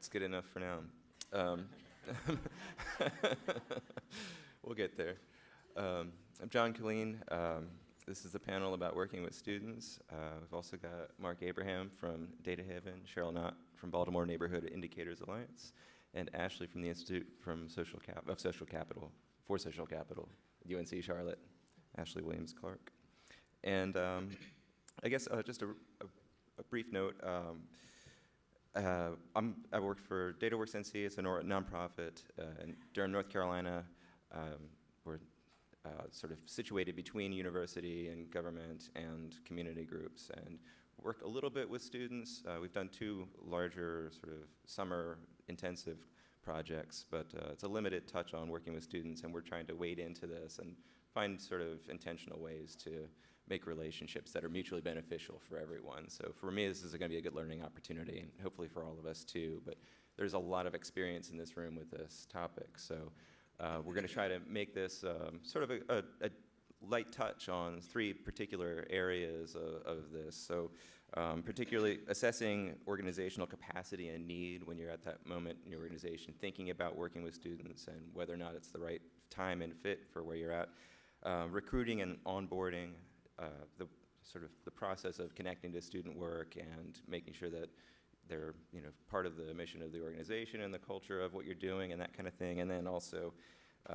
It's good enough for now. We'll get there. I'm John Killeen. This is a panel about working with students. We've also got Mark Abraham from Data Haven, Cheryl Knott from Baltimore Neighborhood Indicators Alliance, and Ashley from the Institute from Social Capital, UNC Charlotte, Ashley Williams Clark. And I guess just a brief note. I work for DataWorks NC. It's a nonprofit in Durham, North Carolina. We're sort of situated between university and government and community groups, and work a little bit with students. We've done 2 larger sort of summer intensive projects, but it's a limited touch on working with students, and we're trying to wade into this and find sort of intentional ways to make relationships that are mutually beneficial for everyone. So for me, this is going to be a good learning opportunity, and hopefully for all of us too, but there's a lot of experience in this room with this topic. So we're going to try to make this sort of a light touch on 3 particular areas of this. So particularly assessing organizational capacity and need when you're at that moment in your organization, thinking about working with students and whether or not it's the right time and fit for where you're at. Recruiting and onboarding, the process of connecting to student work and making sure that they're part of the mission of the organization and the culture of what you're doing and that kind of thing, and then also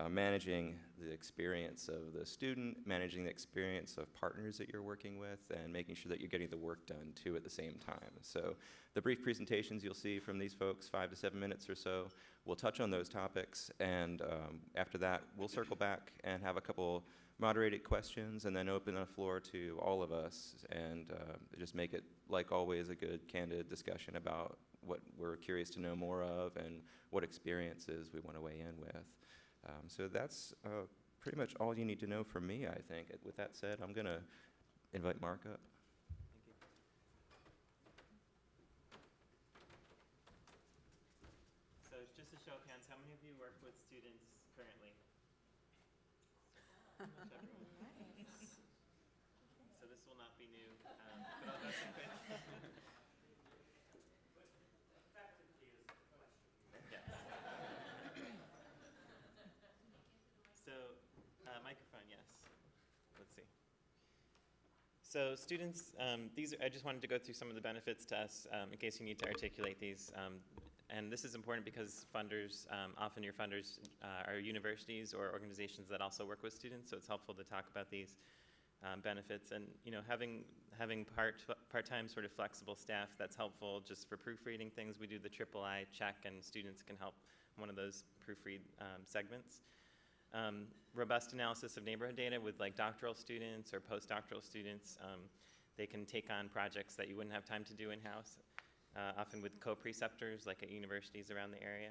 managing the experience of the student, managing the experience of partners that you're working with, and making sure that you're getting the work done too at the same time. So the brief presentations you'll see from these folks, 5 to 7 minutes or so, we'll touch on those topics, and after that we'll circle back and have a couple moderated questions and then open the floor to all of us and just make it, like always, a good candid discussion about what we're curious to know more of and what experiences we want to weigh in with. So that's pretty much all you need to know from me, I think. With that said, I'm going to invite Mark up. So just a show of hands, how many of you work with students currently? Nice. So this will not be new, but I'll go some quick. Effectively is the question. Yes. So microphone, yes. Let's see. So students, I just wanted to go through some of the benefits to us in case you need to articulate these. And this is important because funders, often your funders are universities or organizations that also work with students, so it's helpful to talk about these benefits. And having part-time sort of flexible staff, that's helpful just for proofreading things. We do the III check, and students can help one of those proofread segments. Robust analysis of neighborhood data with like doctoral students or postdoctoral students. They can take on projects that you wouldn't have time to do in-house. Often with co-preceptors, like at universities around the area.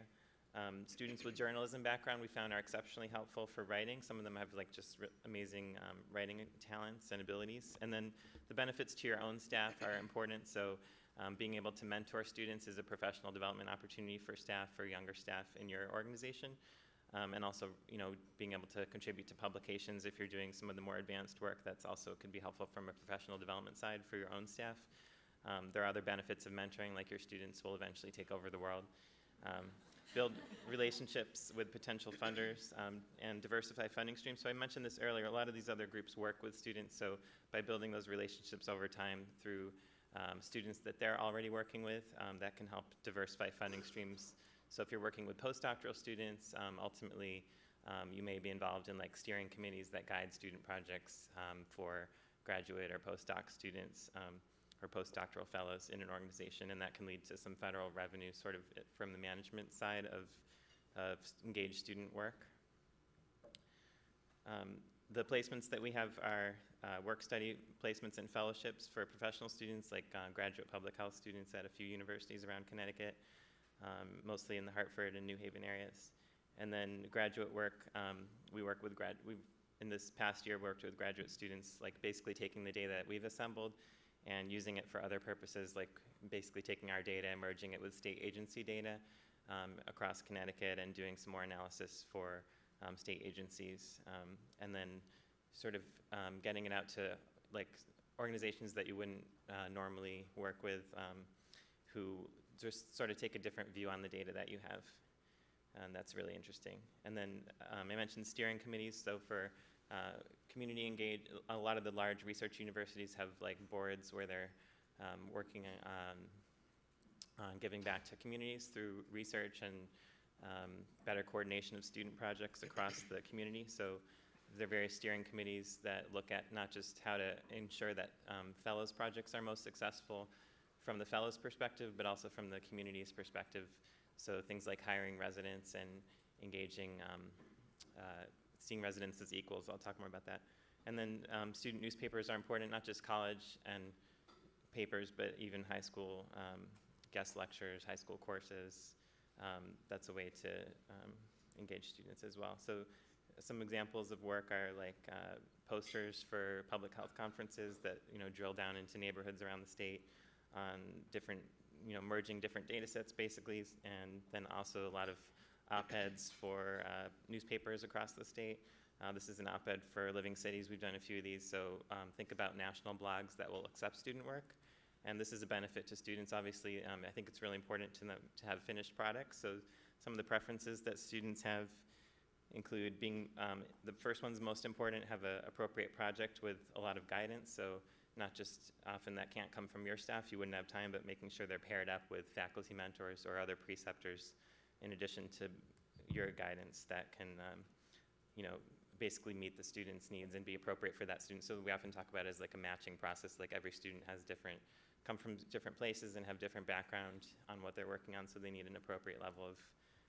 Students with journalism background we found are exceptionally helpful for writing. Some of them have like just amazing writing talents and abilities. And then the benefits to your own staff are important. So being able to mentor students is a professional development opportunity for staff, for younger staff in your organization. And also, being able to contribute to publications if you're doing some of the more advanced work, that's also could be helpful from a professional development side for your own staff. There are other benefits of mentoring, like your students will eventually take over the world. Build relationships with potential funders and diversify funding streams. So I mentioned this earlier, a lot of these other groups work with students, so by building those relationships over time through students that they're already working with, that can help diversify funding streams. So if you're working with postdoctoral students, ultimately you may be involved in like steering committees that guide student projects for graduate or postdoc students. Or postdoctoral fellows in an organization, and that can lead to some federal revenue sort of from the management side of engaged student work. The placements that we have are work study placements and fellowships for professional students, like graduate public health students at a few universities around Connecticut, mostly in the Hartford and New Haven areas. And then graduate work, we work with we've in this past year worked with graduate students, like basically taking the data that we've assembled and using it for other purposes, like basically taking our data and merging it with state agency data across Connecticut and doing some more analysis for state agencies. And then sort of getting it out to like organizations that you wouldn't normally work with who just sort of take a different view on the data that you have. And that's really interesting. And then I mentioned steering committees. So for community engaged, a lot of the large research universities have like boards where they're working on giving back to communities through research and better coordination of student projects across the community. So there are various steering committees that look at not just how to ensure that fellows projects are most successful from the fellows' perspective, but also from the community's perspective. So things like hiring residents and engaging, seeing residents as equals. I'll talk more about that. And then student newspapers are important, not just college and papers, but even high school guest lectures, high school courses. That's a way to engage students as well. So some examples of work are like posters for public health conferences that drill down into neighborhoods around the state on different, merging different data sets basically, and then also a lot of op-eds for newspapers across the state. This is an op-ed for Living Cities. We've done a few of these, so think about national blogs that will accept student work. And this is a benefit to students, obviously. I think it's really important to them to have finished products. So some of the preferences that students have include being, the first one's most important, have an appropriate project with a lot of guidance. So not just often that can't come from your staff, you wouldn't have time, but making sure they're paired up with faculty mentors or other preceptors in addition to your guidance that can, basically meet the student's needs and be appropriate for that student. So we often talk about it as like a matching process, like every student come from different places and have different background on what they're working on, so they need an appropriate level of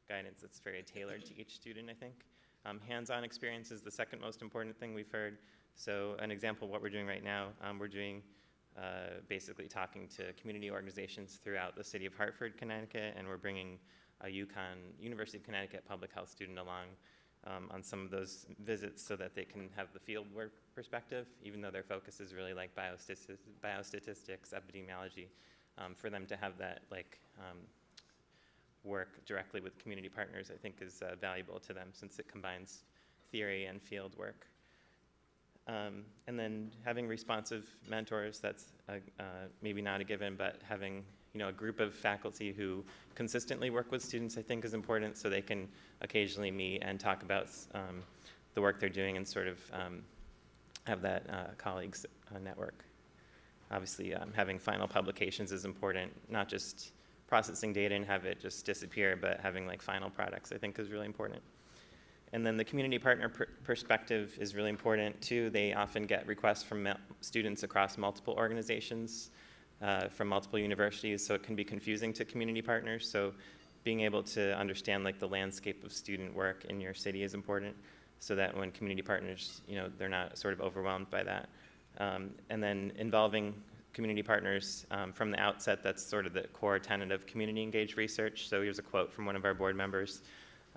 guidance that's very tailored to each student, I think. Hands-on experience is the second most important thing we've heard. So an example of what we're doing right now, we're doing basically talking to community organizations throughout the city of Hartford, Connecticut, and we're bringing a University of Connecticut public health student along on some of those visits so that they can have the field work perspective, even though their focus is really like biostatistics, epidemiology, for them to have that work directly with community partners, I think is valuable to them since it combines theory and field work. And then having responsive mentors, that's maybe not a given, but having a group of faculty who consistently work with students, I think is important, so they can occasionally meet and talk about the work they're doing and sort of have that colleagues network. Obviously, having final publications is important, not just processing data and have it just disappear, but having like final products, I think is really important. And then the community partner perspective is really important too. They often get requests from students across multiple organizations, from multiple universities, so it can be confusing to community partners. So being able to understand like the landscape of student work in your city is important, so that when community partners, they're not sort of overwhelmed by that. And then involving community partners from the outset, that's sort of the core tenet of community engaged research. So here's a quote from one of our board members.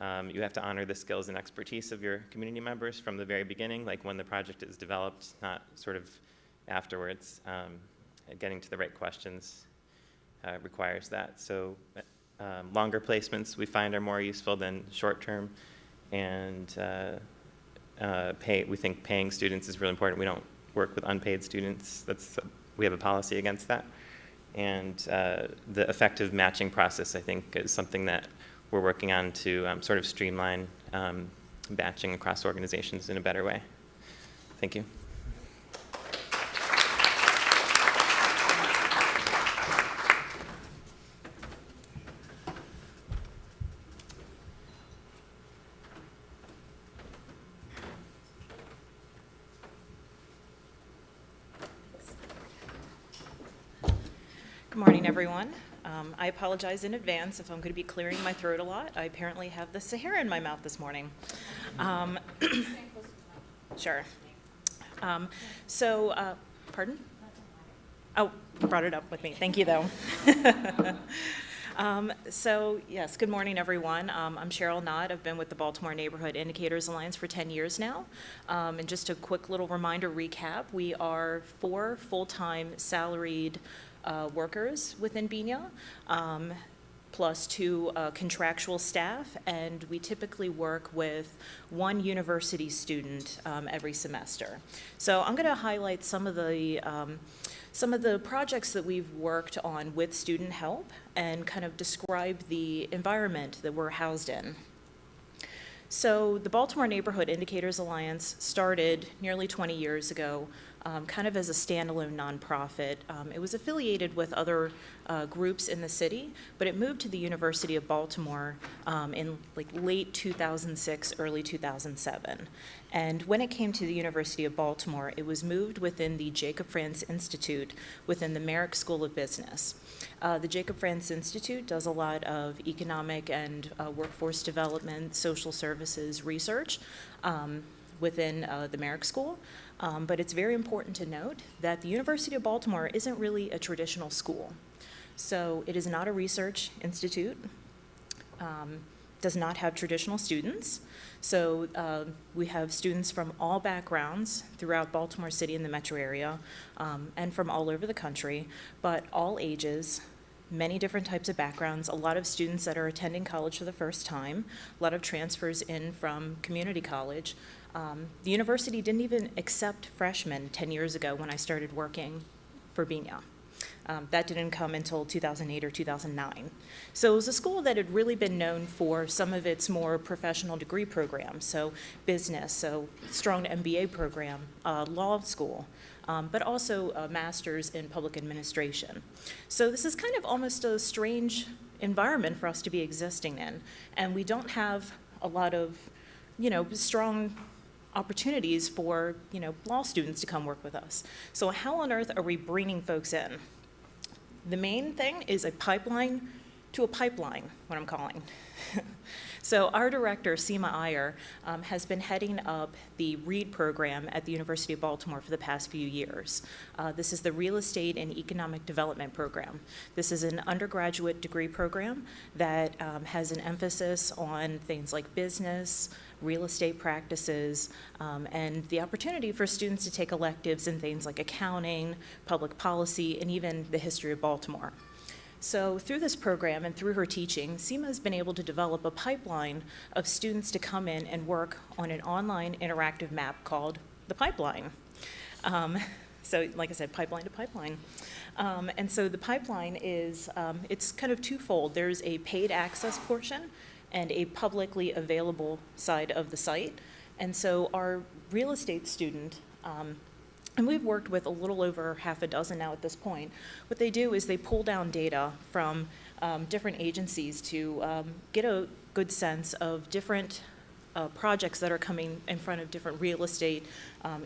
You have to honor the skills and expertise of your community members from the very beginning, like when the project is developed, not sort of afterwards. Getting to the right questions requires that. So longer placements we find are more useful than short-term, and we think paying students is really important. We don't work with unpaid students. We have a policy against that. And the effective matching process, I think, is something that we're working on to sort of streamline batching across organizations in a better way. Thank you. Good morning, everyone. I apologize in advance if I'm going to be clearing my throat a lot. I apparently have the Sahara in my mouth this morning. Sure. Pardon? Oh, brought it up with me. Thank you, though. Yes, good morning, everyone. I'm Cheryl Knott. I've been with the Baltimore Neighborhood Indicators Alliance for 10 years now. And just a quick little reminder recap, we are 4 full-time salaried workers within BNIA, plus 2 contractual staff, and we typically work with 1 university student every semester. So I'm going to highlight some of the some of the projects that we've worked on with student help and kind of describe the environment that we're housed in. So the Baltimore Neighborhood Indicators Alliance started nearly 20 years ago, kind of as a standalone nonprofit. It was affiliated with other groups in the city, but it moved to the University of Baltimore in like late 2006, early 2007. And when it came to the University of Baltimore, it was moved within the Jacob Frantz Institute within the Merrick School of Business. The Jacob Frantz Institute does a lot of economic and workforce development, social services research within the Merrick School. But it's very important to note that the University of Baltimore isn't really a traditional school. So it is not a research institute, does not have traditional students. So we have students from all backgrounds throughout Baltimore City and the metro area, and from all over the country, but all ages, many different types of backgrounds, a lot of students that are attending college for the first time, a lot of transfers in from community college. The university didn't even accept freshmen 10 years ago when I started working for BINA. That didn't come until 2008 or 2009. So it was a school that had really been known for some of its more professional degree programs, so business, so strong MBA program, law school, but also a master's in public administration. So this is kind of almost a strange environment for us to be existing in, and we don't have a lot of, strong opportunities for, law students to come work with us. So how on earth are we bringing folks in? The main thing is a pipeline to a pipeline, what I'm calling. So our director, Seema Iyer, has been heading up the READ program at the University of Baltimore for the past few years. This is the Real Estate and Economic Development Program. This is an undergraduate degree program that has an emphasis on things like business, real estate practices, and the opportunity for students to take electives in things like accounting, public policy, and even the history of Baltimore. So through this program and through her teaching, Seema has been able to develop a pipeline of students to come in and work on an online interactive map called the Pipeline. So like I said, pipeline to pipeline. And so the pipeline is, it's kind of twofold. There's a paid access portion and a publicly available side of the site. And so our real estate student, and we've worked with a little over half a dozen now at this point, what they do is they pull down data from different agencies to get a good sense of different projects that are coming in front of different real estate,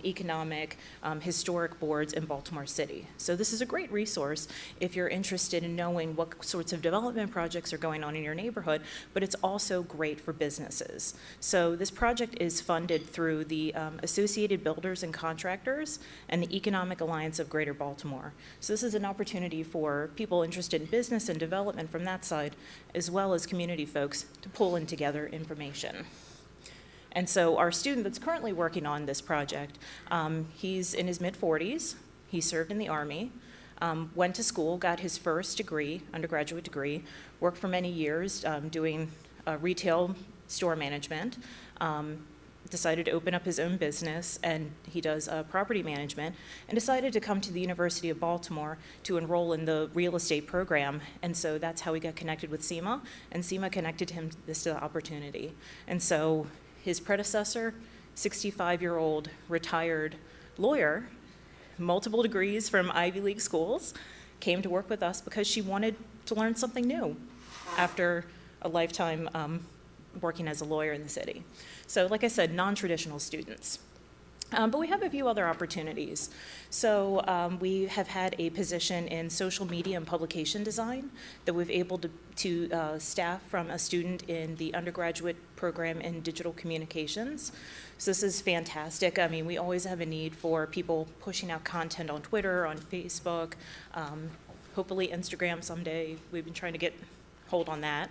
economic, historic boards in Baltimore City. So this is a great resource if you're interested in knowing what sorts of development projects are going on in your neighborhood, but it's also great for businesses. So this project is funded through the Associated Builders and Contractors and the Economic Alliance of Greater Baltimore. So this is an opportunity for people interested in business and development from that side, as well as community folks to pull in together information. And so our student that's currently working on this project, he's in his mid-40s, he served in the Army, went to school, got his first degree, undergraduate degree, worked for many years doing retail store management, decided to open up his own business, and he does property management, and decided to come to the University of Baltimore to enroll in the real estate program. And so that's how he got connected with Seema, and Seema connected him to this opportunity. And so his predecessor, 65-year-old retired lawyer, multiple degrees from Ivy League schools, came to work with us because she wanted to learn something new after a lifetime working as a lawyer in the city. So like I said, non-traditional students. But we have a few other opportunities. So we have had a position in social media and publication design that we've able to staff from a student in the undergraduate program in digital communications. So this is fantastic. I mean, we always have a need for people pushing out content on Twitter, on Facebook, hopefully Instagram someday. We've been trying to get hold on that.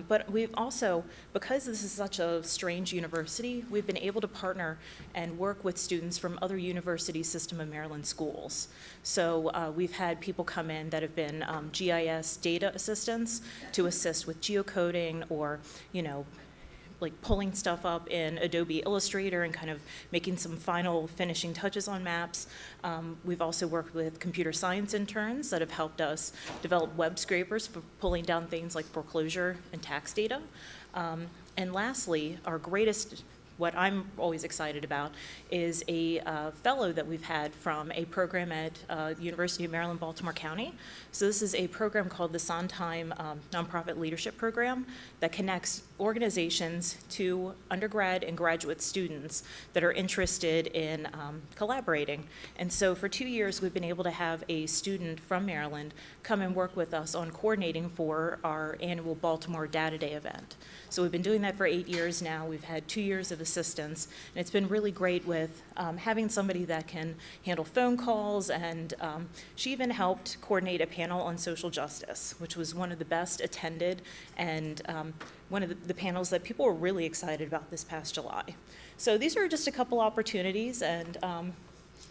But we've also, because this is such a strange university, we've been able to partner and work with students from other university system of Maryland schools. So we've had people come in that have been GIS data assistants to assist with geocoding or, like pulling stuff up in Adobe Illustrator and kind of making some final finishing touches on maps. We've also worked with computer science interns that have helped us develop web scrapers for pulling down things like foreclosure and tax data. And lastly, our greatest, what I'm always excited about, is a fellow that we've had from a program at University of Maryland, Baltimore County. So this is a program called the Sondheim Nonprofit Leadership Program that connects organizations to undergrad and graduate students that are interested in collaborating. And so for 2 years, we've been able to have a student from Maryland come and work with us on coordinating for our annual Baltimore Data Day event. So we've been doing that for 8 years now. We've had 2 years of assistance, and it's been really great with having somebody that can handle phone calls, and she even helped coordinate a panel on social justice, which was one of the best attended and one of the panels that people were really excited about this past July. So these are just a couple opportunities, and I'm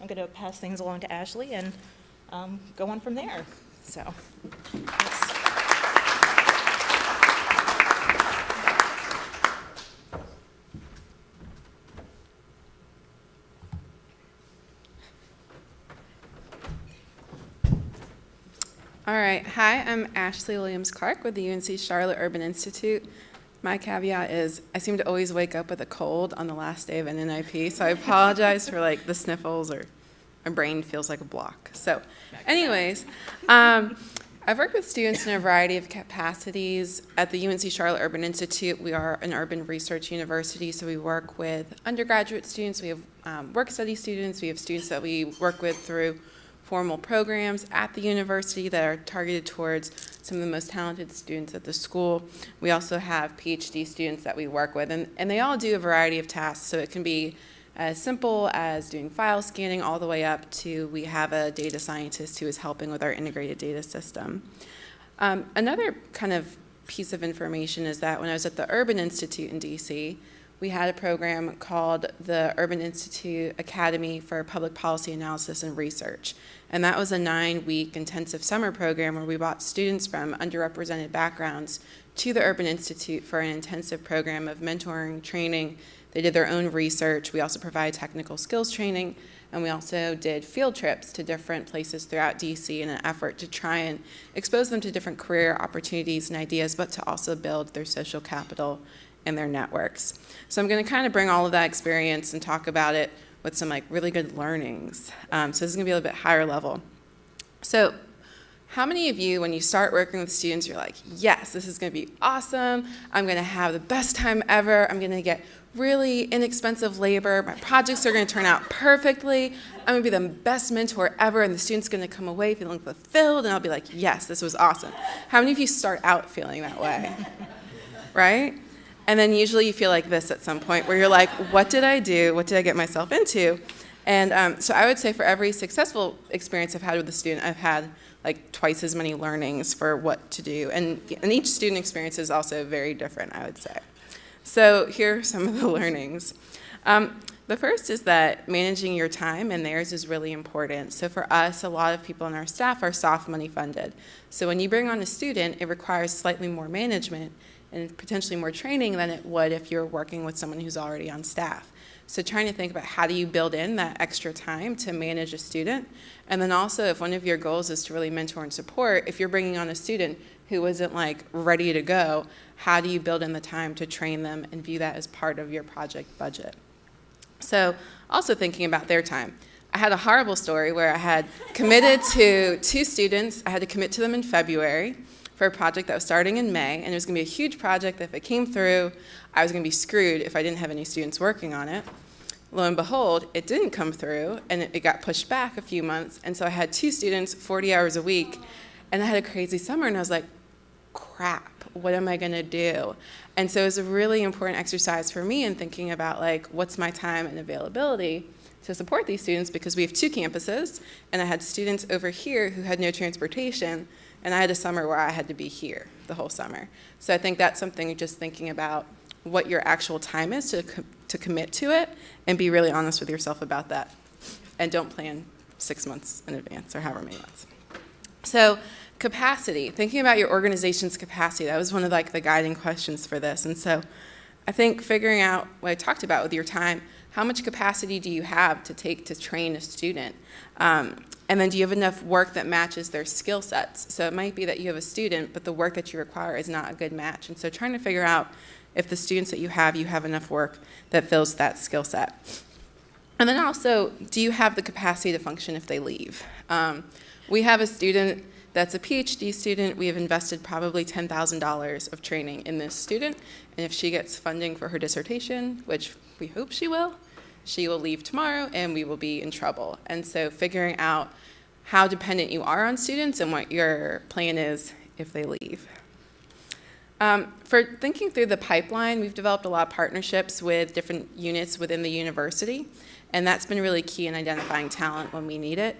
going to pass things along to Ashley and go on from there. So that's All right. Hi, I'm Ashley Williams-Clark with the UNC Charlotte Urban Institute. My caveat is I seem to always wake up with a cold on the last day of NNIP, so I apologize for like the sniffles or my brain feels like a block. So anyways, I've worked with students in a variety of capacities. At the UNC Charlotte Urban Institute, we are an urban research university, so we work with undergraduate students, we have work study students, we have students that we work with through formal programs at the university that are targeted towards some of the most talented students at the school. We also have PhD students that we work with, and they all do a variety of tasks. So it can be as simple as doing file scanning all the way up to we have a data scientist who is helping with our integrated data system. Another kind of piece of information is that when I was at the Urban Institute in DC, we had a program called the Urban Institute Academy for Public Policy Analysis and Research. And that was a 9-week intensive summer program where we brought students from underrepresented backgrounds to the Urban Institute for an intensive program of mentoring, training. They did their own research. We also provide technical skills training, and we also did field trips to different places throughout DC in an effort to try and expose them to different career opportunities and ideas, but to also build their social capital and their networks. So I'm going to kind of bring all of that experience and talk about it with some like really good learnings. So this is going to be a little bit higher level. So how many of you, when you start working with students, you're like, yes, this is going to be awesome. I'm going to have the best time ever. I'm going to get really inexpensive labor. My projects are going to turn out perfectly. I'm going to be the best mentor ever, and the student's going to come away feeling fulfilled, and I'll be like, yes, this was awesome. How many of you start out feeling that way? Right? And then usually you feel like this at some point where you're like, what did I do? What did I get myself into? And so I would say for every successful experience I've had with a student, I've had like twice as many learnings for what to do. And each student experience is also very different, I would say. So here are some of the learnings. The first is that managing your time and theirs is really important. So for us, a lot of people on our staff are soft money funded. So when you bring on a student, it requires slightly more management and potentially more training than it would if you're working with someone who's already on staff. So trying to think about how do you build in that extra time to manage a student. And then also if one of your goals is to really mentor and support, if you're bringing on a student who isn't like ready to go, how do you build in the time to train them and view that as part of your project budget? So also thinking about their time. I had a horrible story where I had committed to 2 students. I had to commit to them in February for a project that was starting in May, and it was going to be a huge project that if it came through, I was going to be screwed if I didn't have any students working on it. Lo and behold, it didn't come through, and it got pushed back a few months, and so I had 2 students, 40 hours a week, and I had a crazy summer, and I was like, crap, what am I going to do? And so it was a really important exercise for me in thinking about, like, what's my time and availability to support these students, because we have 2 campuses, and I had students over here who had no transportation, and I had a summer where I had to be here the whole summer. So I think that's something, just thinking about what your actual time is to commit to it, and be really honest with yourself about that. And don't plan 6 months in advance or however many months. So capacity, thinking about your organization's capacity, that was one of like the guiding questions for this. And so I think figuring out what I talked about with your time, how much capacity do you have to take to train a student? And then do you have enough work that matches their skill sets? So it might be that you have a student, but the work that you require is not a good match. And so trying to figure out if the students that you have enough work that fills that skill set. And then also, do you have the capacity to function if they leave? We have a student that's a PhD student. We have invested probably $10,000 of training in this student. And if she gets funding for her dissertation, which we hope she will leave tomorrow and we will be in trouble. And so figuring out how dependent you are on students and what your plan is if they leave. For thinking through the pipeline, we've developed a lot of partnerships with different units within the university, and that's been really key in identifying talent when we need it.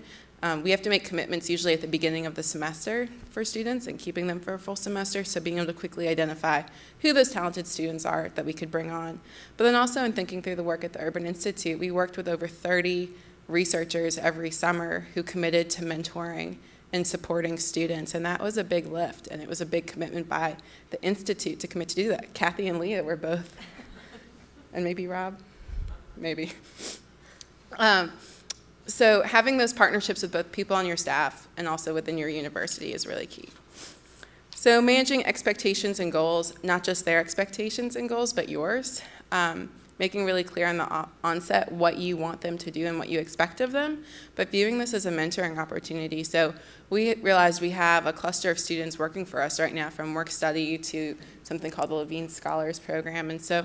We have to make commitments usually at the beginning of the semester for students and keeping them for a full semester, so being able to quickly identify who those talented students are that we could bring on. But then also in thinking through the work at the Urban Institute, we worked with over 30 researchers every summer who committed to mentoring and supporting students, and that was a big lift, and it was a big commitment by the Institute to commit to do that. Kathy and Leah were both, and maybe Rob, maybe. So having those partnerships with both people on your staff and also within your university is really key. So managing expectations and goals, not just their expectations and goals, but yours. Making really clear on the onset what you want them to do and what you expect of them, but viewing this as a mentoring opportunity. So we realized we have a cluster of students working for us right now, from work study to something called the Levine Scholars Program. And so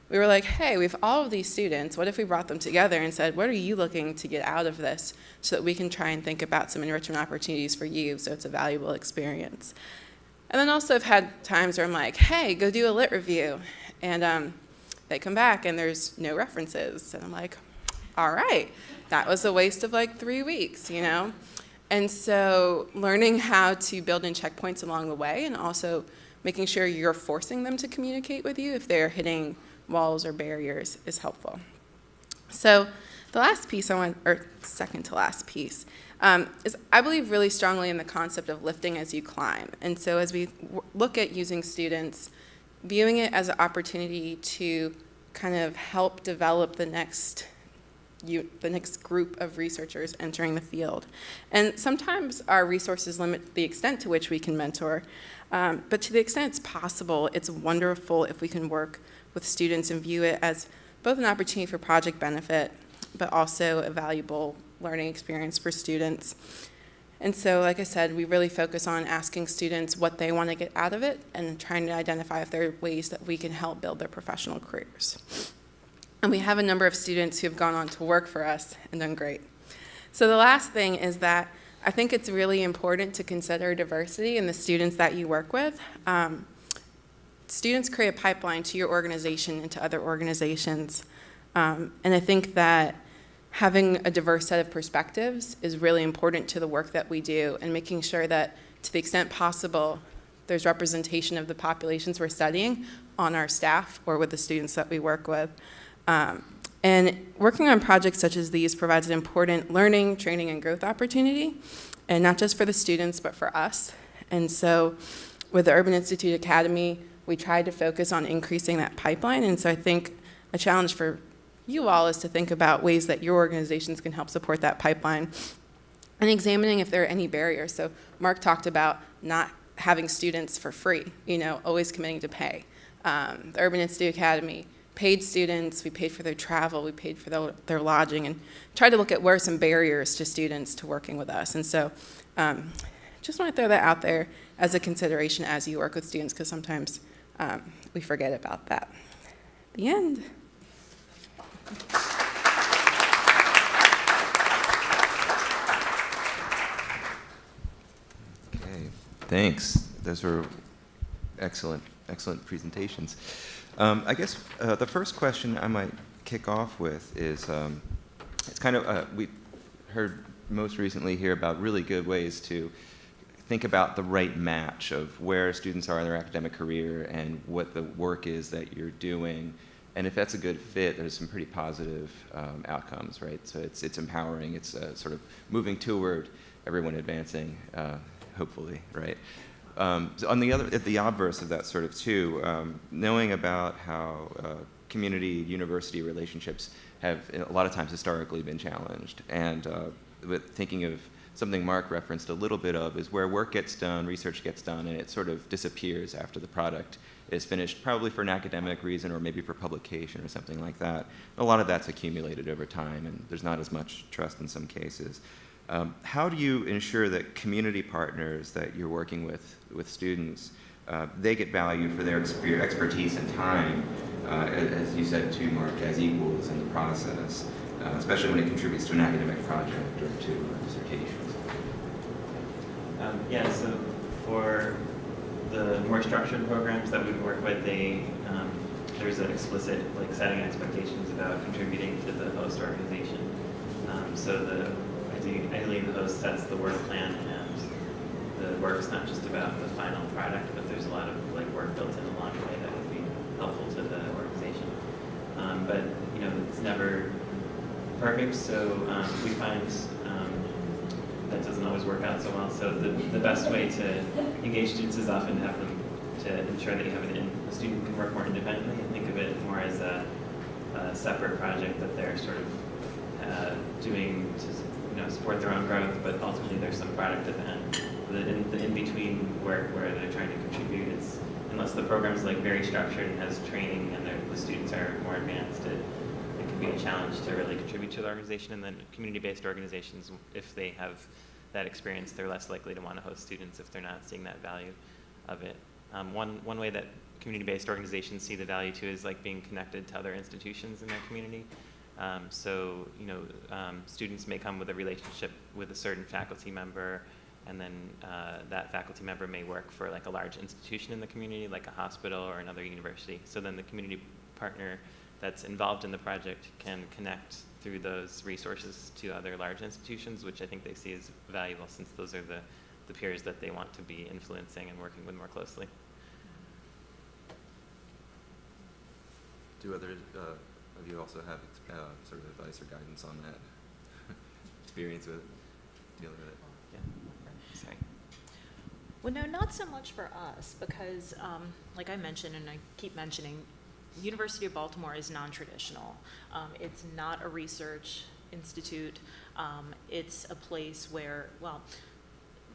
we were like, hey, we have all of these students. What if we brought them together and said, what are you looking to get out of this, so that we can try and think about some enrichment opportunities for you so it's a valuable experience. And then also I've had times where I'm like, hey, go do a lit review. And they come back and there's no references. And I'm like, all right, that was a waste of like 3 weeks, you know? And so learning how to build in checkpoints along the way, and also making sure you're forcing them to communicate with you if they're hitting walls or barriers, is helpful. So the last piece or second to last piece, is I believe really strongly in the concept of lifting as you climb. And so as we look at using students, viewing it as an opportunity to kind of help develop the next group of researchers entering the field. And sometimes our resources limit the extent to which we can mentor, but to the extent it's possible, it's wonderful if we can work with students and view it as both an opportunity for project benefit, but also a valuable learning experience for students. And so, like I said, we really focus on asking students what they want to get out of it and trying to identify if there are ways that we can help build their professional careers. And we have a number of students who have gone on to work for us and done great. So the last thing is that I think it's really important to consider diversity in the students that you work with. Students create a pipeline to your organization and to other organizations. And I think that having a diverse set of perspectives is really important to the work that we do, and making sure that to the extent possible, there's representation of the populations we're studying on our staff or with the students that we work with. And working on projects such as these provides an important learning, training, and growth opportunity, and not just for the students, but for us. And so with the Urban Institute Academy, we tried to focus on increasing that pipeline. And so I think a challenge for you all is to think about ways that your organizations can help support that pipeline, and examining if there are any barriers. So Mark talked about not having students for free, always committing to pay. The Urban Institute Academy paid students, we paid for their travel, we paid for their lodging, and tried to look at where are some barriers to students to working with us. And so just want to throw that out there as a consideration as you work with students, because sometimes we forget about that. The end. Okay, thanks. Those were excellent presentations. I guess the first question I might kick off with is, it's kind of, we heard most recently here about really good ways to think about the right match of where students are in their academic career and what the work is that you're doing. And if that's a good fit, there's some pretty positive outcomes, right? So it's empowering. It's sort of moving toward everyone advancing, hopefully, right? So on the obverse of that sort of too, knowing about how community university relationships have a lot of times historically been challenged, and with thinking of something Mark referenced a little bit of is where work gets done, research gets done, and it sort of disappears after the product is finished, probably for an academic reason or maybe for publication or something like that. A lot of that's accumulated over time, and there's not as much trust in some cases. How do you ensure that community partners that you're working with students, they get valued for their expertise and time, as you said too, Mark, as equals in the process, especially when it contributes to an academic project or to dissertations? Yeah, so for the more structured programs that we work with, there's an explicit setting expectations about contributing to the host organization. So ideally the host sets the work plan, and the work's not just about the final product, but there's a lot of work built in along the way that would be helpful to the organization. But it's never perfect, so we find that doesn't always work out so well. So the best way to engage students is often have them to ensure that you have a student can work more independently and think of it more as a separate project that they're sort of doing to support their own growth, but ultimately there's some product at the end. The in-between work where they're trying to contribute, unless the program's very structured and has training and the students are more advanced, it can be a challenge to really contribute to the organization. And then community-based organizations, if they have that experience, they're less likely to want to host students if they're not seeing that value of it. One way that community-based organizations see the value too is being connected to other institutions in their community. Students may come with a relationship with a certain faculty member, and then that faculty member may work for a large institution in the community, like a hospital or another university. So then the community partner that's involved in the project can connect through those resources to other large institutions, which I think they see as valuable, since those are the peers that they want to be influencing and working with more closely. Do others of you also have sort of advice or guidance on that? Experience with dealing with it? Yeah. Sorry. Well, no, not so much for us, because like I mentioned, and I keep mentioning, University of Baltimore is non-traditional. It's not a research institute. It's a place where, well,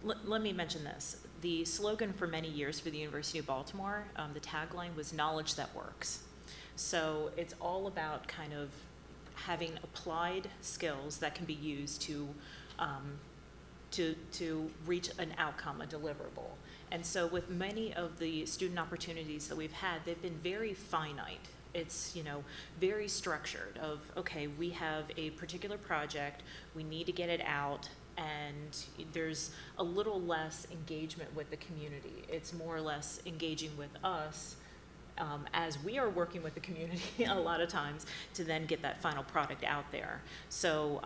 let me mention this. The slogan for many years for the University of Baltimore, the tagline was "Knowledge that works." So it's all about kind of having applied skills that can be used to reach an outcome, a deliverable. And so with many of the student opportunities that we've had, they've been very finite. It's, very structured of, okay, we have a particular project, we need to get it out, and there's a little less engagement with the community. It's more or less engaging with us as we are working with the community a lot of times to then get that final product out there. So,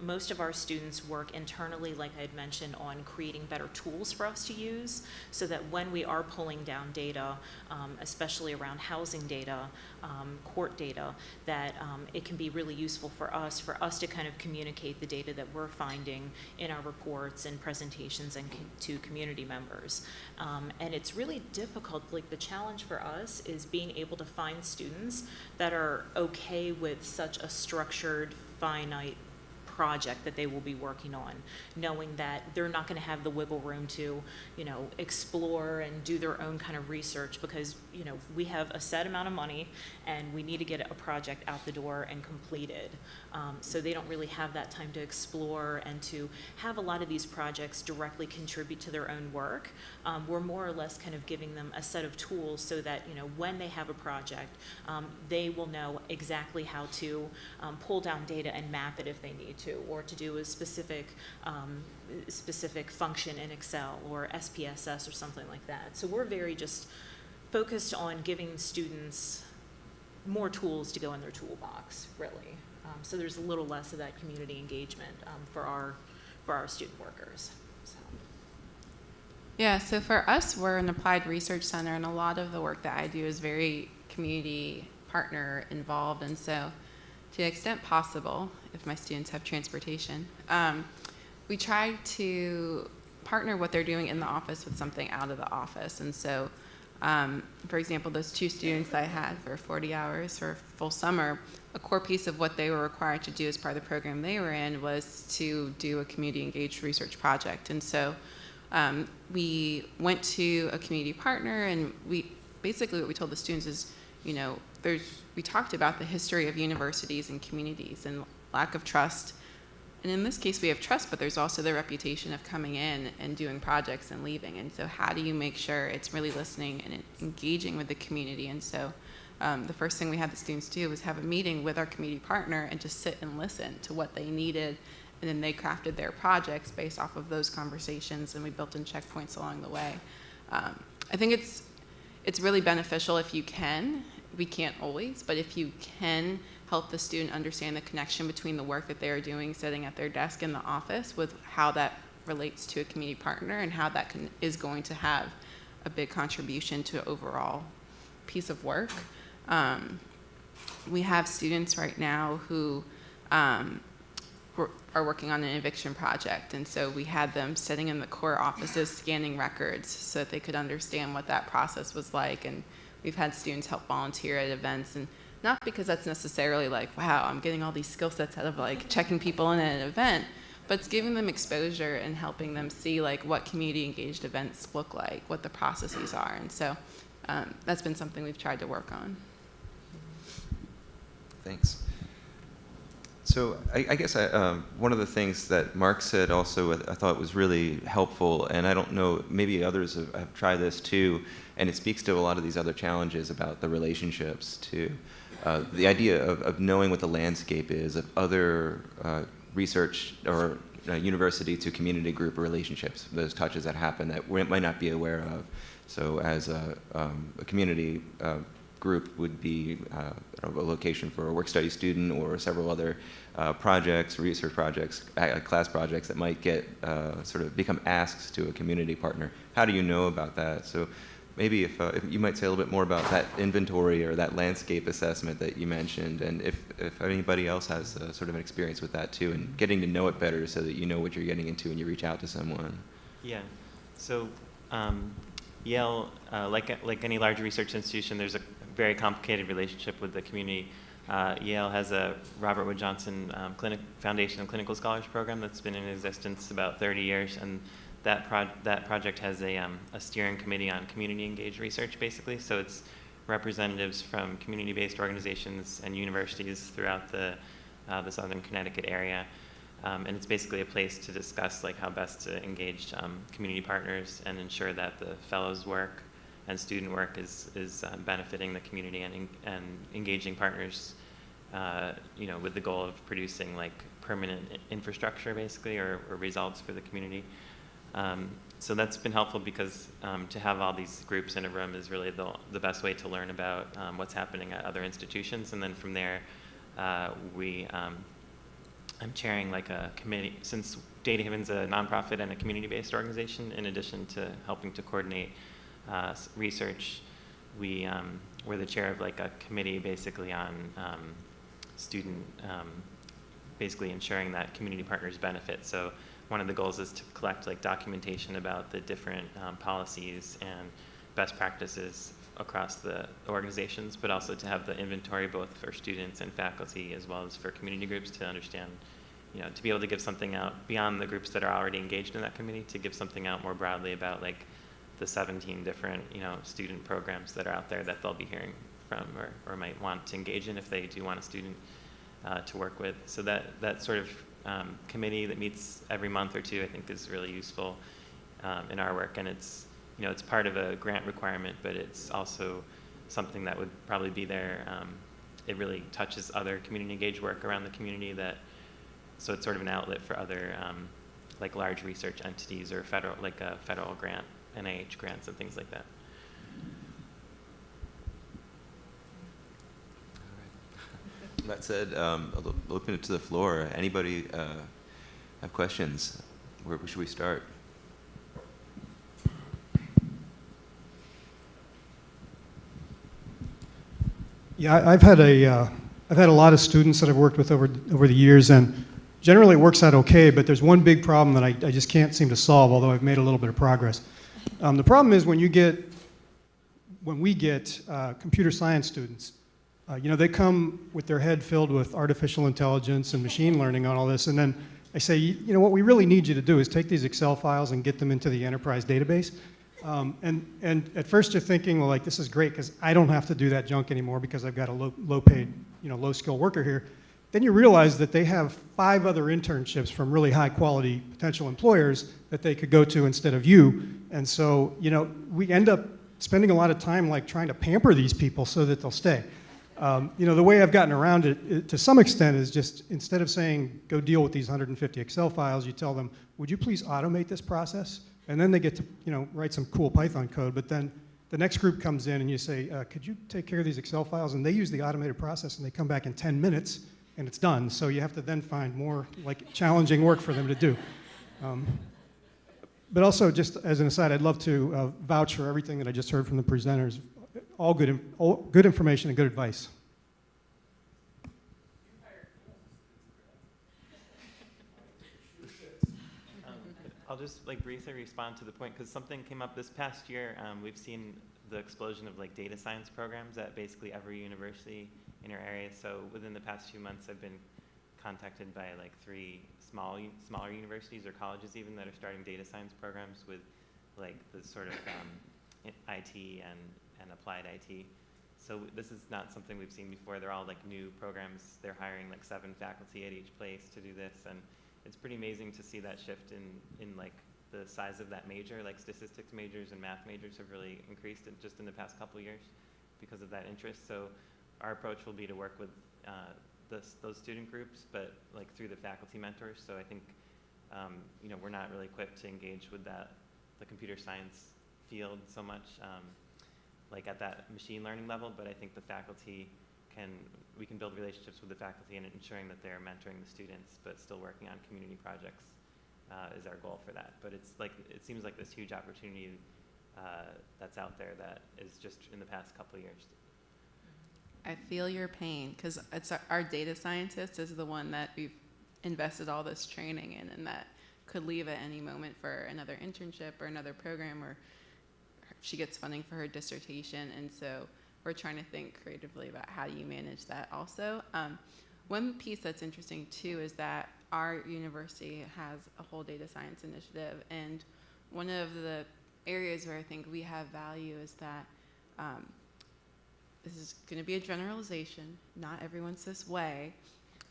most of our students work internally, like I had mentioned, on creating better tools for us to use, so that when we are pulling down data, especially around housing data, court data, that it can be really useful for us to kind of communicate the data that we're finding in our reports and presentations and to community members. And it's really difficult. The challenge for us is being able to find students that are okay with such a structured, finite project that they will be working on, knowing that they're not going to have the wiggle room to, explore and do their own kind of research, because, we have a set amount of money and we need to get a project out the door and completed. So they don't really have that time to explore and to have a lot of these projects directly contribute to their own work. We're more or less kind of giving them a set of tools so that, when they have a project, they will know exactly how to pull down data and map it if they need to, or to do a specific function in Excel or SPSS or something like that. So we're very just focused on giving students more tools to go in their toolbox, really. So there's a little less of that community engagement for our student workers. So. Yeah, so for us, we're an applied research center, and a lot of the work that I do is very community partner involved. And so to the extent possible, if my students have transportation, we try to partner what they're doing in the office with something out of the office. And so, for example, those 2 students that I had for 40 hours for a full summer, a core piece of what they were required to do as part of the program they were in was to do a community engaged research project. And so we went to a community partner, and basically what we told the students is, we talked about the history of universities and communities and lack of trust. And in this case, we have trust, but there's also the reputation of coming in and doing projects and leaving. And so how do you make sure it's really listening and engaging with the community? And so the first thing we had the students do was have a meeting with our community partner and just sit and listen to what they needed. And then they crafted their projects based off of those conversations, and we built in checkpoints along the way. I think it's really beneficial if you can. We can't always, but if you can help the student understand the connection between the work that they are doing sitting at their desk in the office with how that relates to a community partner and how that is going to have a big contribution to overall piece of work. We have students right now who are working on an eviction project, and so we had them sitting in the core offices scanning records so that they could understand what that process was like. And we've had students help volunteer at events, and not because that's necessarily like, wow, I'm getting all these skill sets out of like checking people in at an event, but it's giving them exposure and helping them see like what community engaged events look like, what the processes are. And so that's been something we've tried to work on. Thanks. So I guess one of the things that Mark said also I thought was really helpful, and I don't know, maybe others have tried this too, and it speaks to a lot of these other challenges about the relationships too. The idea of knowing what the landscape is of other research or university to community group relationships, those touches that happen that we might not be aware of. So as a community group would be a location for a work-study student or several other projects, research projects, class projects that might get sort of become asks to a community partner. How do you know about that? So maybe if you might say a little bit more about that inventory or that landscape assessment that you mentioned, and if anybody else has sort of an experience with that too, and getting to know it better so that you know what you're getting into when you reach out to someone. Yeah. So Yale, like any large research institution, there's a very complicated relationship with the community. Yale has a Robert Wood Johnson Foundation and Clinical Scholars Program that's been in existence about 30 years, and that project has a steering committee on community engaged research, basically. So it's representatives from community-based organizations and universities throughout the southern Connecticut area. And it's basically a place to discuss like how best to engage community partners and ensure that the fellows' work and student work is benefiting the community and engaging partners, with the goal of producing like permanent infrastructure, basically, or results for the community. So that's been helpful because to have all these groups in a room is really the best way to learn about what's happening at other institutions. And then from there, I'm chairing like a committee, since Data Haven's a nonprofit and a community-based organization. In addition to helping to coordinate research, we're the chair of like a committee basically on student, basically ensuring that community partners benefit. So one of the goals is to collect like documentation about the different policies and best practices across the organizations, but also to have the inventory both for students and faculty as well as for community groups to understand, to be able to give something out beyond the groups that are already engaged in that committee, to give something out more broadly about like the 17 different, student programs that are out there that they'll be hearing from or might want to engage in if they do want a student to work with. So that sort of committee that meets every month or two, I think, is really useful in our work, and it's part of a grant requirement, but it's also something that would probably be there. It really touches other community engaged work around the community, so it's sort of an outlet for other like large research entities or federal grant, NIH grants and things like that. That said, I'll open it to the floor. Anybody have questions? Where should we start? Yeah, I've had a lot of students that I've worked with over the years, and generally it works out okay, but there's one big problem that I just can't seem to solve, although I've made a little bit of progress. The problem is when we get computer science students, they come with their head filled with artificial intelligence and machine learning on all this, and then I say, what we really need you to do is take these Excel files and get them into the enterprise database. And at first you're thinking, well, like, this is great because I don't have to do that junk anymore because I've got a low-paid, low-skill worker here. Then you realize that they have 5 other internships from really high-quality potential employers that they could go to instead of you. And so, we end up spending a lot of time like trying to pamper these people so that they'll stay. The way I've gotten around it to some extent is just instead of saying, go deal with these 150 Excel files, you tell them, would you please automate this process? And then they get to, write some cool Python code, but then the next group comes in and you say, could you take care of these Excel files? And they use the automated process and they come back in 10 minutes and it's done. So you have to then find more like challenging work for them to do. But also, just as an aside, I'd love to vouch for everything that I just heard from the presenters. All good information and good advice. I'll just briefly respond to the point because something came up this past year. We've seen the explosion of data science programs at basically every university in our area. So within the past few months, I've been contacted by 3 smaller universities or colleges even that are starting data science programs with the sort of IT and applied IT. So this is not something we've seen before. They're all new programs. They're hiring 7 faculty at each place to do this, and it's pretty amazing to see that shift in the size of that major. Statistics majors and math majors have really increased just in the past couple of years because of that interest. So our approach will be to work with those student groups, but through the faculty mentors. So I think we're not really equipped to engage with the computer science field so much at that machine learning level, but I think the faculty we can build relationships with the faculty and ensuring that they're mentoring the students, but still working on community projects is our goal for that. But it seems like this huge opportunity that's out there that is just in the past couple of years. I feel your pain because it's our data scientist is the one that we've invested all this training in, and that could leave at any moment for another internship or another program, or she gets funding for her dissertation. And so we're trying to think creatively about how do you manage that also. One piece that's interesting too is that our university has a whole data science initiative, and one of the areas where I think we have value is that this is going to be a generalization, not everyone's this way,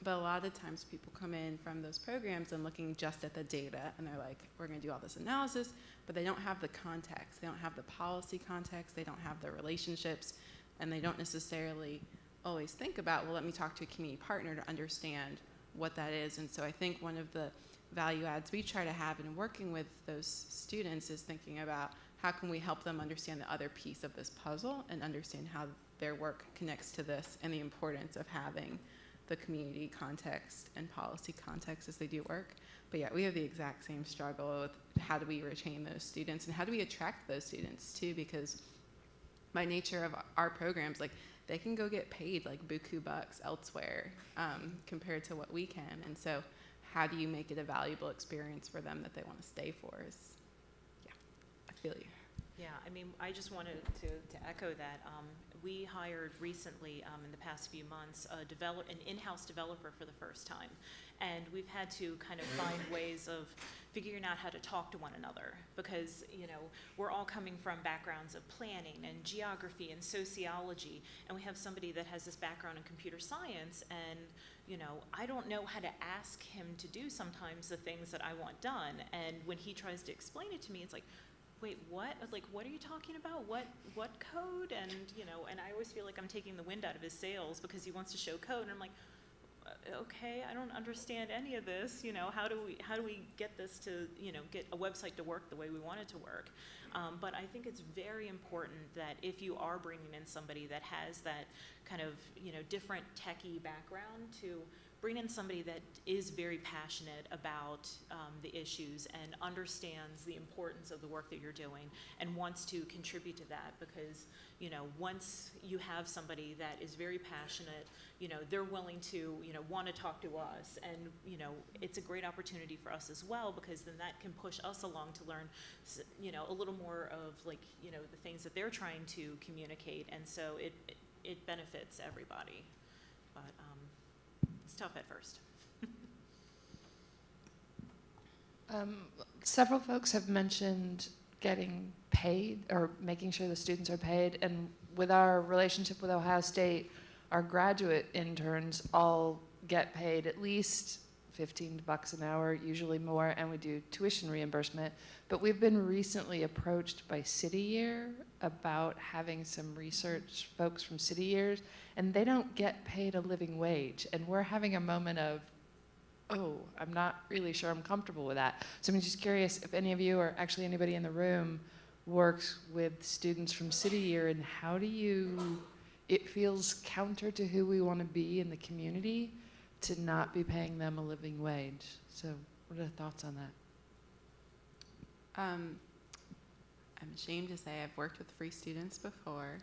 but a lot of times people come in from those programs and looking just at the data, and they're like, we're going to do all this analysis, but they don't have the context. They don't have the policy context. They don't have the relationships, and they don't necessarily always think about, well, let me talk to a community partner to understand what that is. And so I think one of the value adds we try to have in working with those students is thinking about how can we help them understand the other piece of this puzzle and understand how their work connects to this and the importance of having the community context and policy context as they do work. But yeah, we have the exact same struggle with how do we retain those students and how do we attract those students too, because by nature of our programs, they can go get paid buku bucks elsewhere compared to what we can. And so how do you make it a valuable experience for them that they want to stay for is, yeah, I feel you. Yeah, I just wanted to echo that. We hired recently, in the past few months, an in-house developer for the first time. And we've had to kind of find ways of figuring out how to talk to one another because, we're all coming from backgrounds of planning and geography and sociology, and we have somebody that has this background in computer science, and, I don't know how to ask him to do sometimes the things that I want done. And when he tries to explain it to me, it's like, wait, what? What are you talking about? What code? And, and I always feel like I'm taking the wind out of his sails because he wants to show code. And I'm like, okay, I don't understand any of this. How do we get this to, get a website to work the way we want it to work? But I think it's very important that if you are bringing in somebody that has that kind of, different techie background to bring in somebody that is very passionate about the issues and understands the importance of the work that you're doing and wants to contribute to that, because, you know, once you have somebody that is very passionate, you know, they're willing to, you know, want to talk to us, and, you know, it's a great opportunity for us as well, because then that can push us along to learn, you know, a little more of, like, you know, the things that they're trying to communicate, and so it benefits everybody. But it's tough at first. Several folks have mentioned getting paid or making sure the students are paid, and with our relationship with Ohio State, our graduate interns all get paid at least $15 an hour, usually more, and we do tuition reimbursement. But we've been recently approached by City Year about having some research folks from City Years, and they don't get paid a living wage. And we're having a moment of, oh, I'm not really sure I'm comfortable with that. So I'm just curious if any of you, or actually anybody in the room, works with students from City Year, and how do you, it feels counter to who we want to be in the community to not be paying them a living wage. So what are the thoughts on that? I'm ashamed to say I've worked with free students before,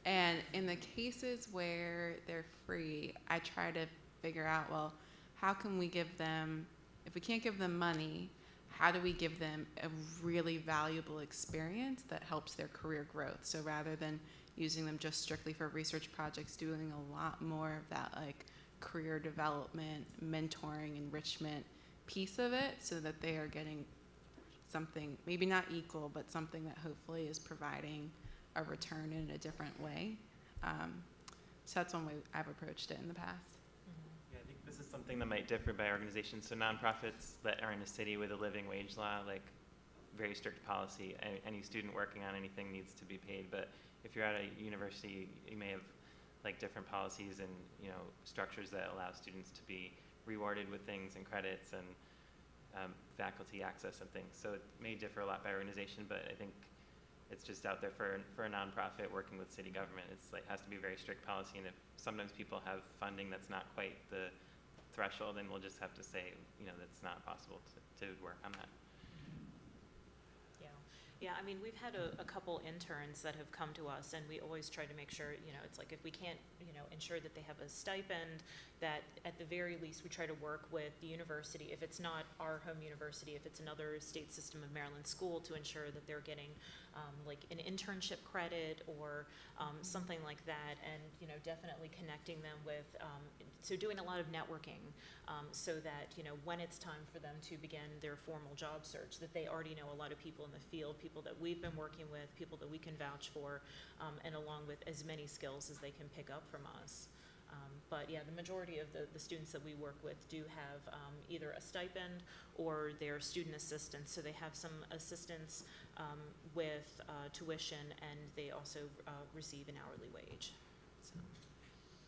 and in the cases where they're free, I try to figure out, well, how can we give them, if we can't give them money, how do we give them a really valuable experience that helps their career growth? So rather than using them just strictly for research projects, doing a lot more of that, like, career development, mentoring, enrichment piece of it, so that they are getting something, maybe not equal, but something that hopefully is providing a return in a different way. So that's one way I've approached it in the past. Yeah, I think this is something that might differ by organization. So nonprofits that are in a city with a living wage law, like very strict policy, any student working on anything needs to be paid. But if you're at a university, you may have like different policies and, you know, structures that allow students to be rewarded with things and credits and faculty access and things. So it may differ a lot by organization, but I think it's just out there for a nonprofit working with city government. It's like has to be very strict policy, and if sometimes people have funding that's not quite the threshold, then we'll just have to say, you know, that's not possible to work on that. Yeah, I mean, we've had a couple interns that have come to us, and we always try to make sure, you know, it's like if we can't, you know, ensure that they have a stipend, that at the very least we try to work with the university, if it's not our home university, if it's another state system of Maryland school, to ensure that they're getting like an internship credit or something like that, and, you know, definitely connecting them with, so doing a lot of networking so that, you know, when it's time for them to begin their formal job search, that they already know a lot of people in the field, people that we've been working with, people that we can vouch for, and along with as many skills as they can pick up from us. But yeah, the majority of the students that we work with do have either a stipend or they're student assistants, so they have some assistance with tuition, and they also receive an hourly wage. So.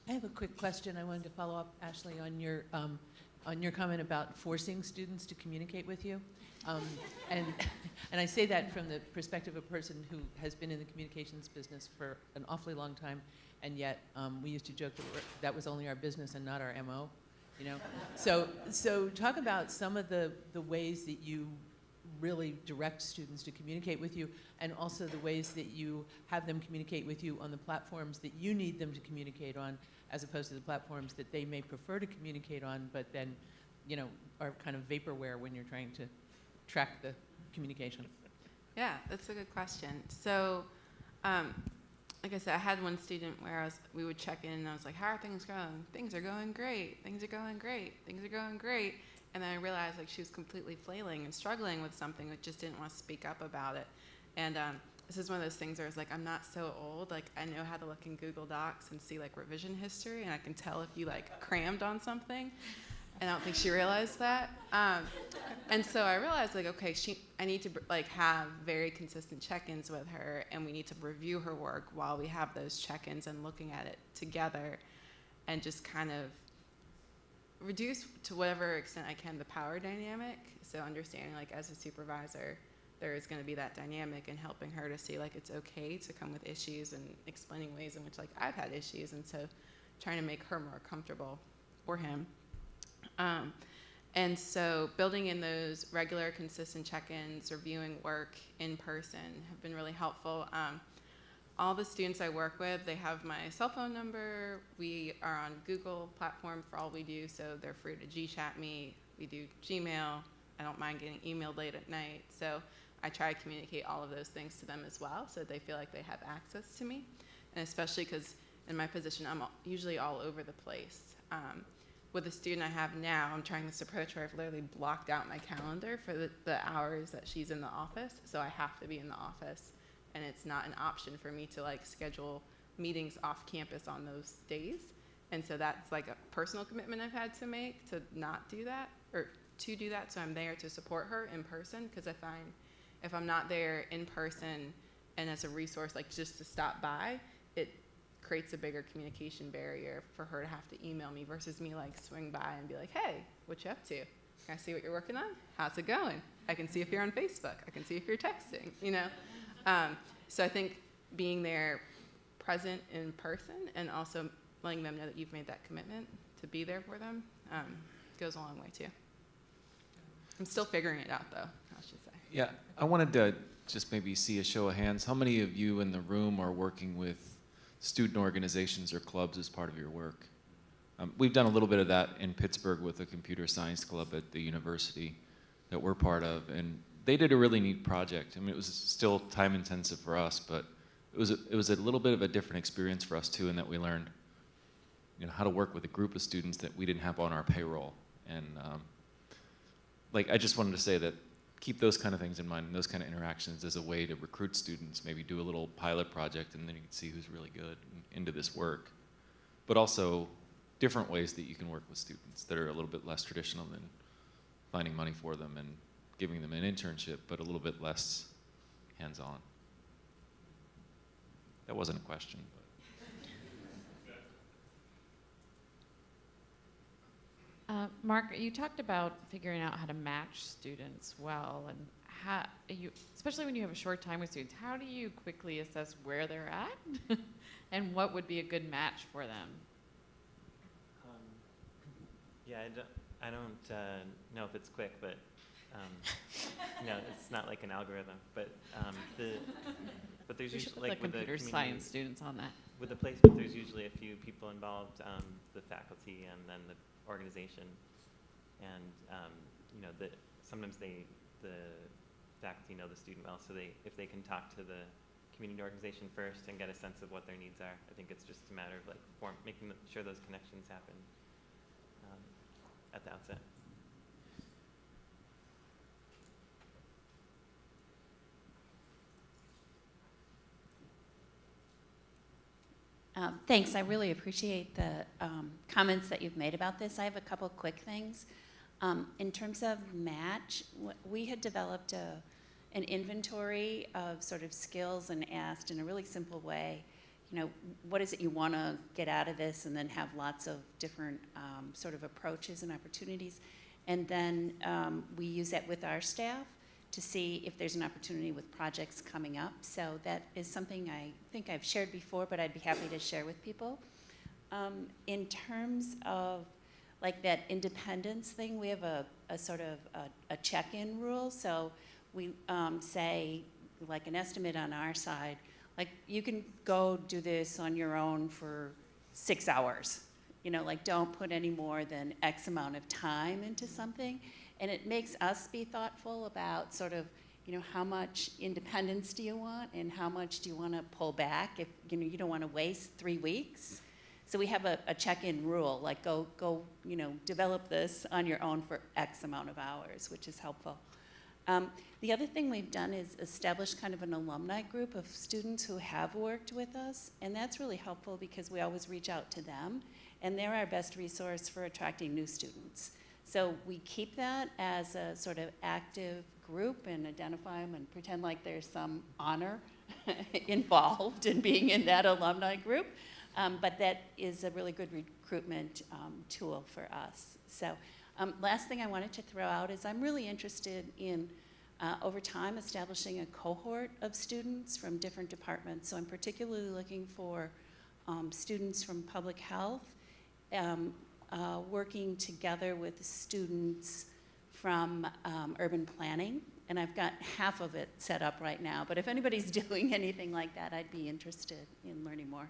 I have a quick question. I wanted to follow up, Ashley, on your comment about forcing students to communicate with you. And I say that from the perspective of a person who has been in the communications business for an awfully long time, and yet we used to joke that that was only our business and not our MO, you know? So talk about some of the ways that you really direct students to communicate with you, and also the ways that you have them communicate with you on the platforms that you need them to communicate on, as opposed to the platforms that they may prefer to communicate on, but then, you know, are kind of vaporware when you're trying to track the communication. Yeah, that's a good question. So, like I said, I had one student where we would check in, and I was like, how are things going? Things are going great. Things are going great. Things are going great. And then I realized, like, she was completely flailing and struggling with something, but just didn't want to speak up about it. And this is one of those things where it's like, I'm not so old. Like, I know how to look in Google Docs and see, like, revision history, and I can tell if you, like, crammed on something. And I don't think she realized that. And so I realized, like, okay, I need to, like, have very consistent check-ins with her, and we need to review her work while we have those check-ins and looking at it together, and just kind of reduce to whatever extent I can the power dynamic. So understanding, like, as a supervisor, there is going to be that dynamic, and helping her to see, like, it's okay to come with issues, and explaining ways in which, like, I've had issues, and so trying to make her more comfortable, or him, And so building in those regular, consistent check-ins, reviewing work in person have been really helpful. All the students I work with, they have my cell phone number. We are on Google platform for all we do, so they're free to G-chat me. We do Gmail. I don't mind getting emailed late at night. So I try to communicate all of those things to them as well, so they feel like they have access to me. And especially because in my position, I'm usually all over the place. With the student I have now, I'm trying this approach where I've literally blocked out my calendar for the hours that she's in the office, so I have to be in the office. And it's not an option for me to like schedule meetings off campus on those days. And so that's like a personal commitment I've had to make to not do that, or to do that, so I'm there to support her in person, because I find if I'm not there in person and as a resource, like just to stop by, it creates a bigger communication barrier for her to have to email me versus me like swing by and be like, hey, what you up to? Can I see what you're working on? How's it going? I can see if you're on Facebook. I can see if you're texting, you know? So I think being there present in person and also letting them know that you've made that commitment to be there for them goes a long way too. I'm still figuring it out though, I should say. Yeah, I wanted to just maybe see a show of hands. How many of you in the room are working with student organizations or clubs as part of your work? We've done a little bit of that in Pittsburgh with a computer science club at the university that we're part of, and they did a really neat project. I mean, it was still time intensive for us, but it was a little bit of a different experience for us too, in that we learned, you know, how to work with a group of students that we didn't have on our payroll. And like, I just wanted to say that keep those kind of things in mind, and those kind of interactions as a way to recruit students. Maybe do a little pilot project, and then you can see who's really good into this work. But also different ways that you can work with students that are a little bit less traditional than finding money for them and giving them an internship, but a little bit less hands-on. That wasn't a question. Mark, you talked about figuring out how to match students well, and how you, especially when you have a short time with students, how do you quickly assess where they're at and what would be a good match for them? Yeah, I don't know if it's quick, but no, it's not like an algorithm. But there's We should usually put like the with computer the science students on that. with the placement, there's usually a few people involved, the faculty and then the organization, and you know, sometimes the faculty know the student well, so if they can talk to the community organization first and get a sense of what their needs are, I think it's just a matter of like making sure those connections happen at the outset. Thanks. I really appreciate the comments that you've made about this. I have a couple quick things. In terms of match, we had developed an inventory of sort of skills and asked in a really simple way, you know, what is it you want to get out of this, and then have lots of different sort of approaches and opportunities. And then we use that with our staff to see if there's an opportunity with projects coming up. So that is something I think I've shared before, but I'd be happy to share with people. In terms of like that independence thing, we have a sort of a check-in rule. So we say like an estimate on our side, like you can go do this on your own for 6 hours. You know, like don't put any more than X amount of time into something. And it makes us be thoughtful about sort of, you know, how much independence do you want and how much do you want to pull back if, you know, you don't want to waste 3 weeks. So we have a check-in rule, like go, you know, develop this on your own for X amount of hours, which is helpful. The other thing we've done is establish kind of an alumni group of students who have worked with us, and that's really helpful because we always reach out to them, and they're our best resource for attracting new students. So we keep that as a sort of active group and identify them and pretend like there's some honor involved in being in that alumni group. But that is a really good recruitment tool for us. So last thing I wanted to throw out is I'm really interested in, over time, establishing a cohort of students from different departments. So I'm particularly looking for students from public health, working together with students from urban planning, and I've got half of it set up right now. But if anybody's doing anything like that, I'd be interested in learning more.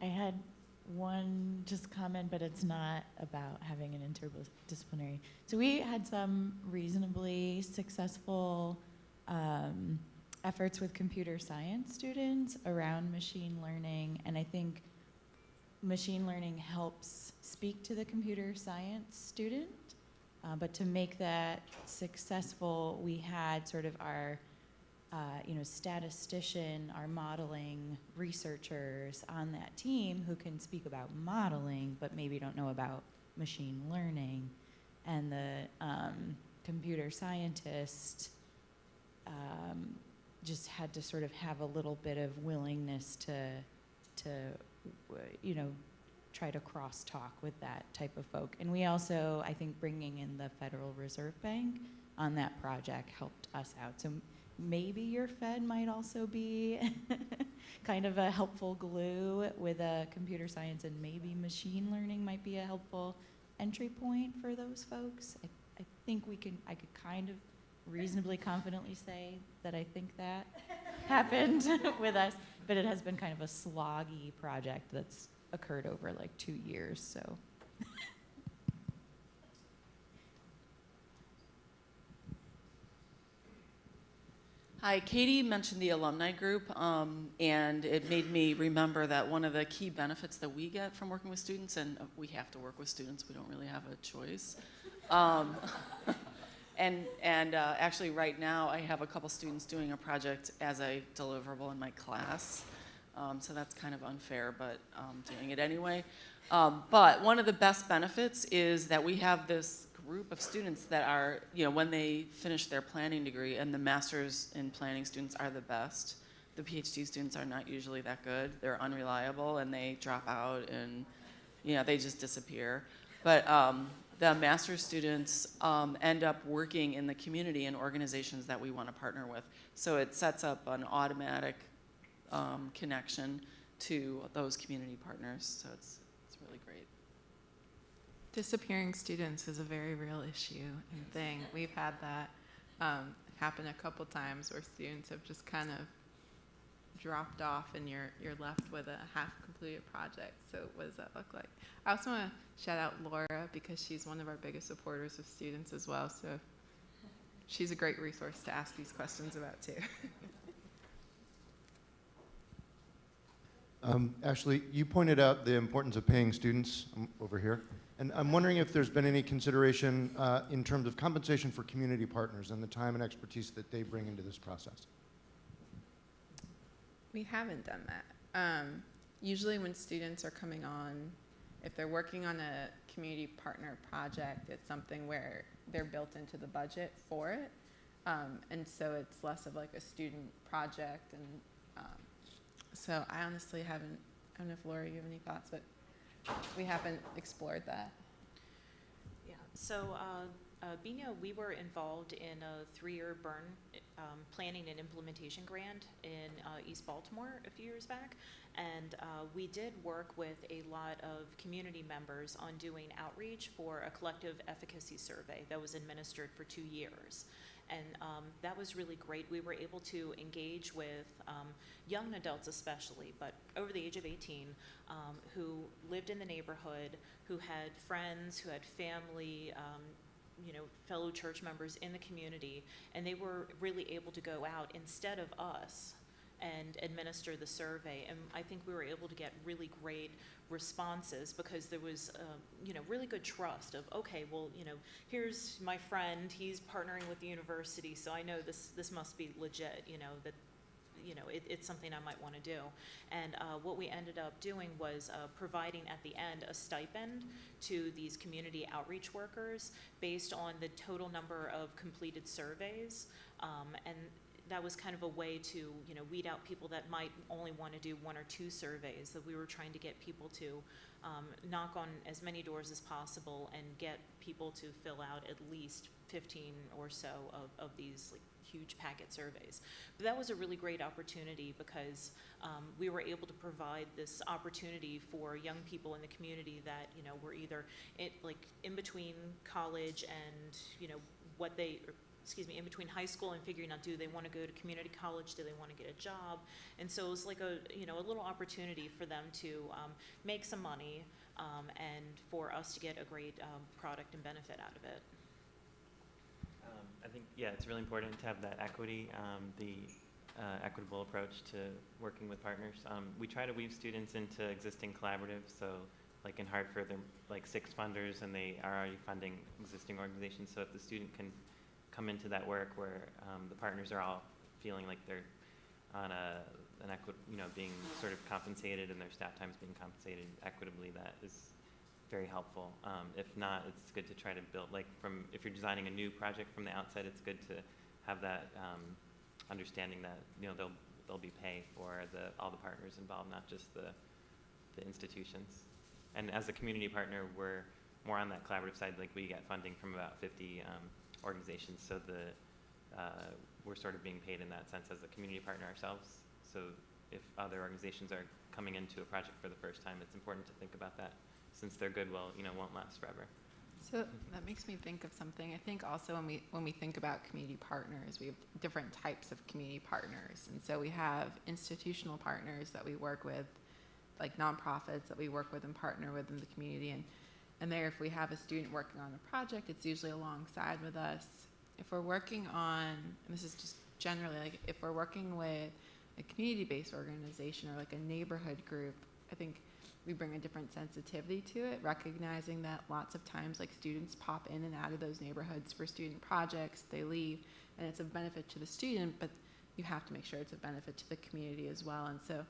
I had one just comment, but it's not about having an interdisciplinary. So we had some reasonably successful efforts with computer science students around machine learning, and I think machine learning helps speak to the computer science student, but to make that successful, we had sort of our statistician, our modeling researchers on that team who can speak about modeling, but maybe don't know about machine learning. And the computer scientist just had to sort of have a little bit of willingness to try to crosstalk with that type of folk. And we also, I think, bringing in the Federal Reserve Bank on that project helped us out. So maybe your Fed might also be kind of a helpful glue with computer science, and maybe machine learning might be a helpful entry point for those folks. I think I could kind of reasonably confidently say that I think that happened with us, but it has been kind of a sloggy project that's occurred over like 2 years, so. Hi, Katie mentioned the Alumni Group, and it made me remember that one of the key benefits that we get from working with students, and we have to work with students, we don't really have a choice. Actually right now I have a couple students doing a project as a deliverable in my class. So that's kind of unfair, but doing it anyway. But one of the best benefits is that we have this group of students that are, when they finish their planning degree, and the master's in planning students are the best. The PhD students are not usually that good. They're unreliable and they drop out and, they just disappear. But the master's students end up working in the community and organizations that we want to partner with. So it sets up an automatic connection to those community partners. So it's really great. Disappearing students is a very real issue and thing. We've had that happen a couple times where students have just kind of dropped off and you're left with a half-completed project. So what does that look like? I also want to shout out Laura because she's one of our biggest supporters of students as well. So she's a great resource to ask these questions about too. Ashley, you pointed out the importance of paying students over here. And I'm wondering if there's been any consideration in terms of compensation for community partners and the time and expertise that they bring into this process. We haven't done that. Usually when students are coming on, if they're working on a community partner project, it's something where they're built into the budget for it. And so it's less of like a student project. And so I honestly haven't, I don't know if Laura, you have any thoughts, but we haven't explored that. Yeah, so Bina, we were involved in a 3-year burn planning and implementation grant in East Baltimore a few years back. And we did work with a lot of community members on doing outreach for a collective efficacy survey that was administered for 2 years. And that was really great. We were able to engage with young adults especially, but over the age of 18, who lived in the neighborhood, who had friends, who had family, fellow church members in the community, and they were really able to go out instead of us and administer the survey. And I think we were able to get really great responses because there was, really good trust of, okay, well, here's my friend, he's partnering with the university, so I know this must be legit, that, it's something I might want to do. And what we ended up doing was providing at the end a stipend to these community outreach workers based on the total number of completed surveys. And that was kind of a way to, you know, weed out people that might only want to do 1 or 2 surveys, that we were trying to get people to knock on as many doors as possible and get people to fill out at least 15 or so of these like huge packet surveys. But that was a really great opportunity because we were able to provide this opportunity for young people in the community that, you know, were either in between college and, you know, in between high school and figuring out, do they want to go to community college, do they want to get a job? And so it was like a little opportunity for them to make some money and for us to get a great product and benefit out of it. I think, yeah, it's really important to have that equity, the equitable approach to working with partners. We try to weave students into existing collaboratives, so like in Hartford, they're like 6 funders and they are already funding existing organizations, so if the student can come into that work where the partners are all feeling like they're on being sort of compensated and their staff time is being compensated equitably, that is very helpful. If not, it's good to try to build, if you're designing a new project from the outset, it's good to have that understanding that, you know, there'll be pay for all the partners involved, not just the institutions. And as a community partner, we're more on that collaborative side. Like, we get funding from about 50 organizations, so we're sort of being paid in that sense as a community partner ourselves. So if other organizations are coming into a project for the first time, it's important to think about that, since their goodwill, you know, won't last forever. So that makes me think of something. I think also when we think about community partners, we have different types of community partners. And so we have institutional partners that we work with, like nonprofits that we work with and partner with in the community. And there, if we have a student working on a project, it's usually alongside with us. If we're working on, and this is just generally, like if we're working with a community-based organization or like a neighborhood group, I think we bring a different sensitivity to it, recognizing that lots of times like students pop in and out of those neighborhoods for student projects, they leave, and it's of benefit to the student, but you have to make sure it's a benefit to the community as well. And so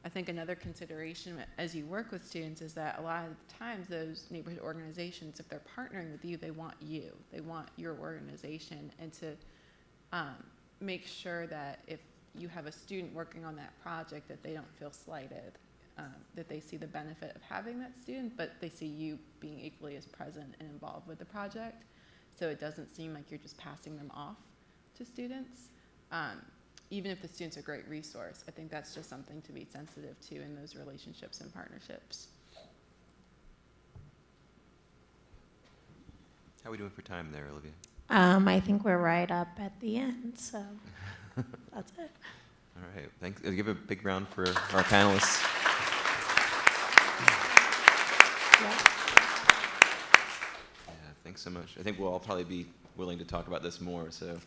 I think another consideration as you work with students is that a lot of the times those neighborhood organizations, if they're partnering with you, they want your organization, and to make sure that if you have a student working on that project, that they don't feel slighted, that they see the benefit of having that student, but they see you being equally as present and involved with the project. So it doesn't seem like you're just passing them off to students. Even if the student's a great resource, I think that's just something to be sensitive to in those relationships and partnerships. How are we doing for time there, Olivia? I think we're right up at the end, so that's it. All right, thanks. Give a big round for our panelists. Yeah, thanks so much. I think we'll all probably be willing to talk about this more, so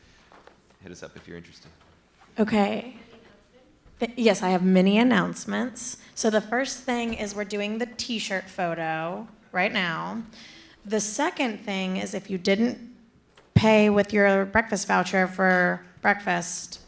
hit us up if you're interested. Okay. Yes, I have many announcements. So the first thing is we're doing the t-shirt photo right now. The second thing is if you didn't pay with your breakfast voucher for breakfast